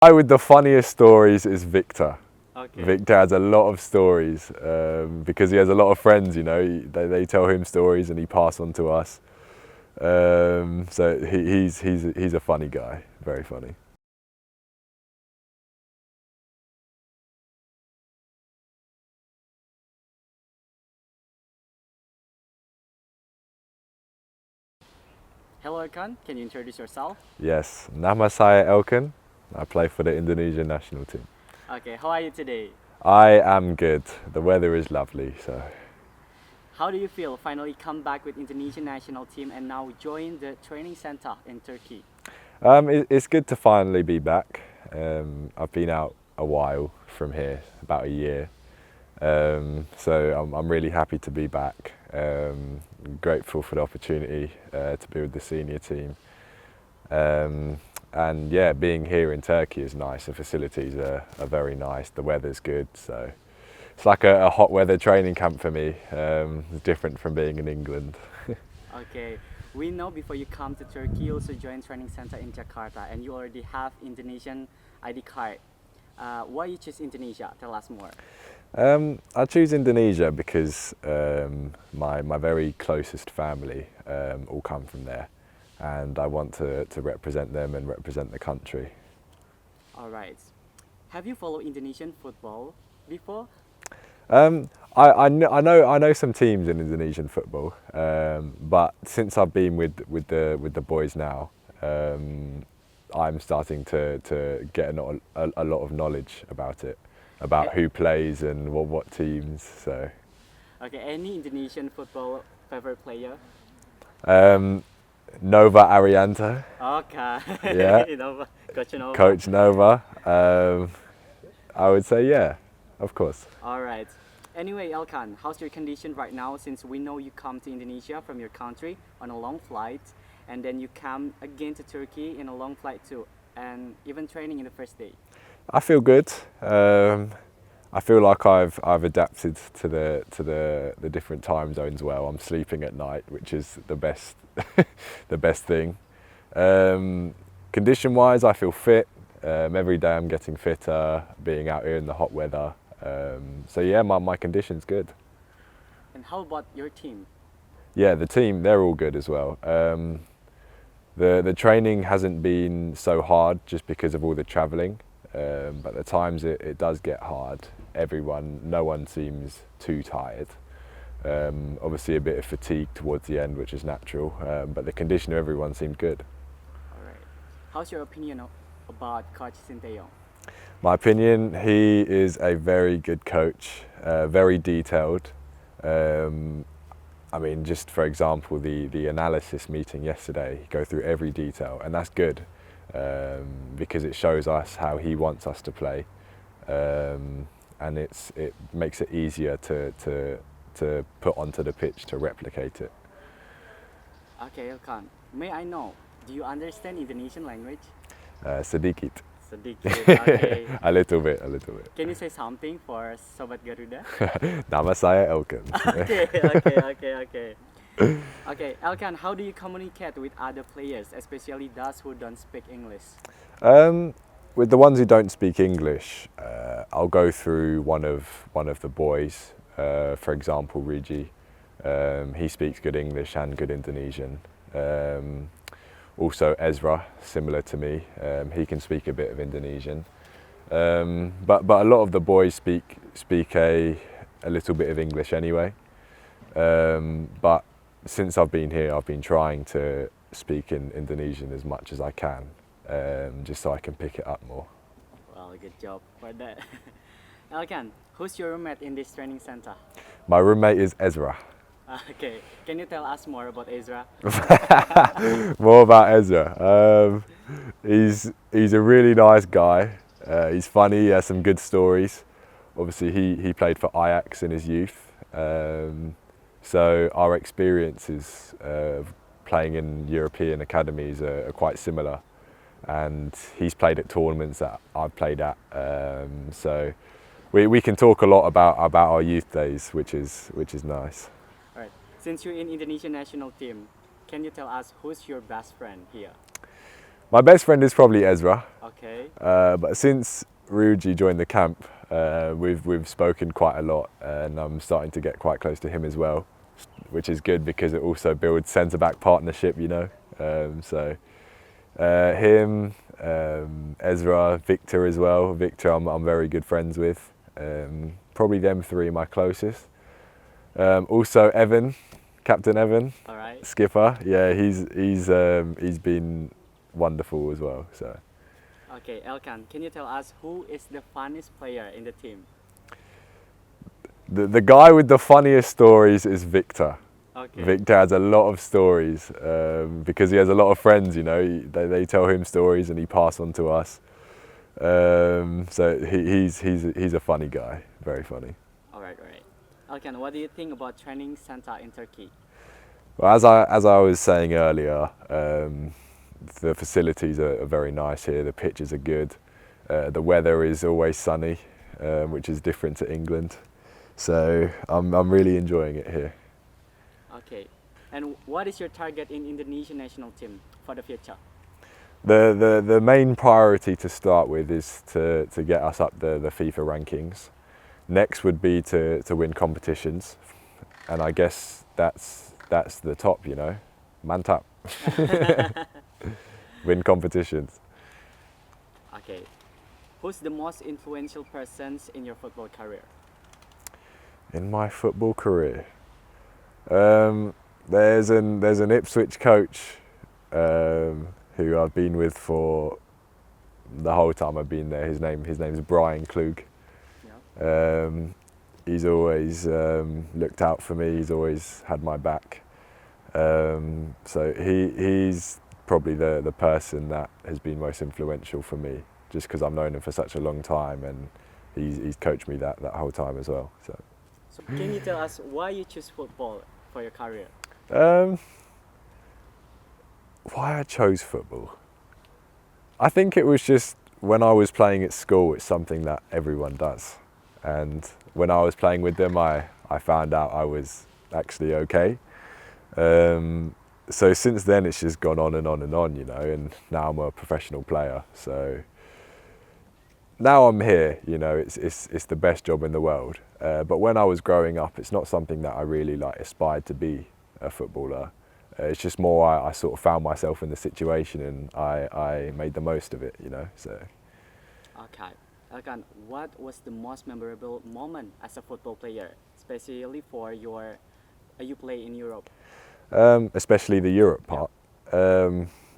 guy with the funniest stories is Victor. Okay. Victor has a lot of stories because he has a lot of friends, you know, they tell him stories and he passes on to us. So he's a funny guy, very funny. Hello, Elkan. Can you introduce yourself? Yes, nama saya Elkan. I play for the Indonesian national team. Okay. How are you today? I am good. The weather is lovely, so How do you feel finally come back with Indonesian national team and now join the training center in Turkey? it's good to finally be back. I've been out a while from here, about a year. So I'm really happy to be back. Grateful for the opportunity to be with the senior team. And yeah, being here in Turkey is nice. The facilities are very nice. The weather's good. So it's like a hot weather training camp for me. It's different from being in England. Okay. We know before you come to Turkey, you also joined training center in Jakarta, and you already have Indonesian ID card. Why you choose Indonesia? Tell us more. I choose Indonesia because my very closest family all come from there, and I want to represent them and represent the country. All right. Have you followed Indonesian football before? I know some teams in Indonesian football, but since I've been with the boys now, I'm starting to get a lot of knowledge about it, about who plays and what teams. So Okay. Any Indonesian football favorite player? Nova Arianta, Okay. Yeah. Coach Nova. Coach Nova. I would say yeah, of course. All right. Anyway, Elkan, how's your condition right now since we know you come to Indonesia from your country on a long flight and then you come again to Turkey in a long flight too and even training in the first day? I feel good. I feel like I've adapted to the different time zones well. I'm sleeping at night, which is the best the best thing. Condition wise, I feel fit. Every day I'm getting fitter, being out here in the hot weather. So yeah, my condition's good. And how about your team? Yeah, the team, they're all good as well. The training hasn't been so hard just because of all the travelling, but at times it does get hard. No one seems too tired. Obviously a bit of fatigue towards the end, which is natural, but the condition of everyone seemed good. All right. How's your opinion about Coach Shin Tae-yong? My opinion, he is a very good coach, very detailed. I mean, just for example, the analysis meeting yesterday, go through every detail, and that's good because it shows us how he wants us to play, and it makes it easier to put onto the pitch to replicate it. Okay, Elkan, may I know, do you understand Indonesian language? Sedikit. Sedikit, okay. A little bit. Can you say something for Sobat Garuda? Nama saya Elkan. Okay. Okay, Elkan, how do you communicate with other players, especially those who don't speak English? With the ones who don't speak English, I'll go through one of the boys. For example, Riji. He speaks good English and good Indonesian. Also Ezra, similar to me, he can speak a bit of Indonesian. But a lot of the boys speak a little bit of English anyway. But since I've been here, I've been trying to speak in Indonesian as much as I can, just so I can pick it up more. Well, good job for that. Elkan, who's your roommate in this training center? My roommate is Ezra. Okay, can you tell us more about Ezra? More about Ezra. He's a really nice guy. He's funny. He has some good stories. Obviously, he played for Ajax in his youth. So our experiences of playing in European academies are quite similar. And he's played at tournaments that I've played at. So we can talk a lot about our youth days, which is nice. All right. Since you're in Indonesian national team, can you tell us who's your best friend here? My best friend is probably Ezra, Okay. but since Ruji joined the camp, we've spoken quite a lot, and I'm starting to get quite close to him as well, which is good because it also builds centre-back partnership, you know. Him, Ezra, Victor as well. Victor I'm very good friends with. Probably them three are my closest. Also Evan, Captain Evan, All right. skipper. Yeah, he's been wonderful as well. So Okay, Elkan, can you tell us who is the funniest player in the team? the guy with the funniest stories is Victor. Okay. Victor has a lot of stories because he has a lot of friends. You know, they tell him stories and he passes on to us. So he's a funny guy, very funny. All right, all right. Elkan, what do you think about training center in Turkey? Well, as I was saying earlier, the facilities are very nice here. The pitches are good. The weather is always sunny, which is different to England. So I'm really enjoying it here. Okay. And what is your target in Indonesian national team for the future? The main priority to start with is to get us up the FIFA rankings. Next would be to win competitions, and I guess that's the top, you know, mantap. Win competitions. Okay. Who's the most influential persons in your football career? In my football career, there's an Ipswich coach who I've been with for the whole time I've been there. His name's Brian Klug. Yeah. He's always looked out for me. He's always had my back. So he's probably the person that has been most influential for me, just because I've known him for such a long time, and he's coached me that whole time as well. So Can you tell us why you choose football for your career? why I chose football? I think it was just when I was playing at school, it's something that everyone does. And when I was playing with them, I found out I was actually okay. So since then, it's just gone on and on and on, you know, and now I'm a professional player. So now I'm here, you know, it's the best job in the world. But when I was growing up, it's not something that I really aspired to be a footballer. It's just more I sort of found myself in the situation and I made the most of it, you know. So. Okay. Elkan, what was the most memorable moment as a football player, especially for you play in Europe? Especially the Europe part.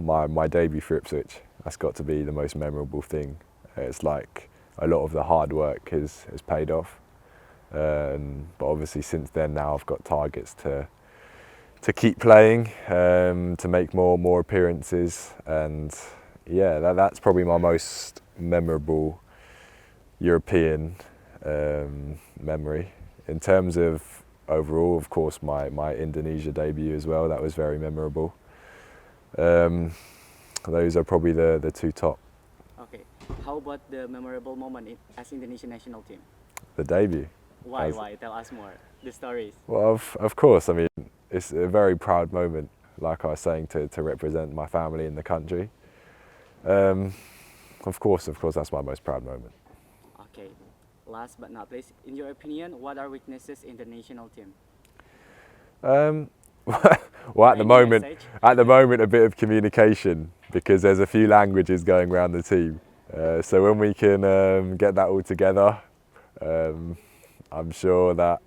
My debut for Ipswich, that's got to be the most memorable thing. It's like a lot of the hard work has paid off. But obviously since then now I've got targets to keep playing, to make more appearances, and yeah, that's probably my most memorable European memory. In terms of overall, of course, my Indonesia debut as well, that was very memorable. Those are probably the two top. Okay. How about the memorable moment as Indonesian national team? The debut. Why? Tell us more. The stories. Well, of course, I mean, it's a very proud moment, like I was saying, to represent my family in the country. Of course, that's my most proud moment. Okay. Last but not least, in your opinion, what are weaknesses in the national team? Well, at the Any moment, message? a bit of communication, because there's a few languages going around the team. So when we can get that all together, I'm sure that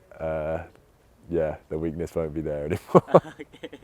the weakness won't be there anymore. Okay.